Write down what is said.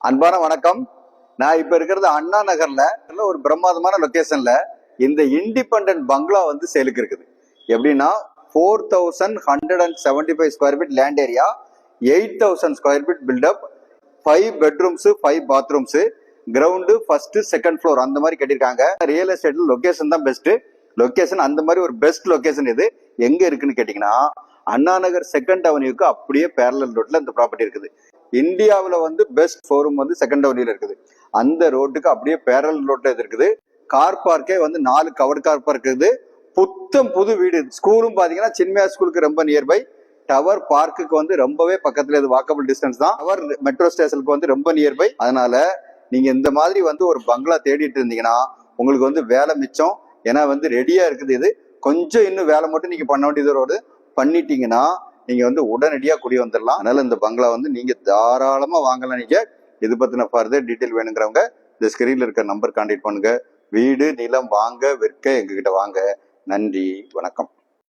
அன்பான வணக்கம். நான் இப்ப இருக்கிறது அண்ணா நகர்ல ஒரு பிரம்மாதமான லொகேஷன்ல இந்த இண்டிபெண்டன்ட் பங்களா வந்து சேலுக்கு இருக்குது. எப்படின்னா 4175 square feet land area, 8000 square feet built up, 5 bedrooms 5 bathrooms, ground first second floor அந்த மாதிரி கட்டியிருக்காங்க. ரியல் எஸ்டேட்ல லொகேஷன் தான் பெஸ்ட் லொகேஷன். அந்த மாதிரி ஒரு பெஸ்ட் லொகேஷன் இது எங்க இருக்குன்னு கேட்டீங்கன்னா அண்ணா நகர் செகண்ட் அவென்யூக்கு அப்படியே பேரலல் ரோட்ல இந்த ப்ராப்பர்ட்டி இருக்குது. இந்தியாவில் வந்து பெஸ்ட் ஷோரூம் வந்து செகண்ட் அவென்யூல இருக்குது. அந்த ரோட்டுக்கு அப்படியே பேரலல் ரோட்ல இது இருக்குது. கார் பார்க்கே வந்து 4 கவர்ட் கார் பார்க் இருக்குது. புத்தம் புது வீடு. ஸ்கூலும் பாத்தீங்கன்னா சின்மயா ஸ்கூலுக்கு ரொம்ப நியர்பை. டவர் பார்க்குக்கு வந்து ரொம்பவே பக்கத்துல, இது வாக்கபிள் டிஸ்டன்ஸ் தான். டவர் மெட்ரோ ஸ்டேஷனுக்கு வந்து ரொம்ப நியர்பை. அதனால நீங்க இந்த மாதிரி வந்து ஒரு பங்களா தேடிட்டு இருந்தீங்கன்னா உங்களுக்கு வந்து வேலை மிச்சம். ஏன்னா வந்து ரெடியா இருக்குது. இது கொஞ்சம் இன்னும் வேலை மட்டும் நீங்க பண்ண வேண்டியதோடு பண்ணிட்டீங்கன்னா நீங்க வந்து உடனடியா குடி வந்துடலாம். அதனால இந்த பங்களா வந்து நீங்க தாராளமா வாங்கலாம். நீங்க இது பத்தின ஃபர்தர் டீட்டெயில் வேணுங்கிறவங்க இந்த ஸ்கிரீன்ல இருக்க நம்பர் கான்டாக்ட் பண்ணுங்க. வீடு நிலம் வாங்க விற்க எங்ககிட்ட வாங்க. நன்றி, வணக்கம்.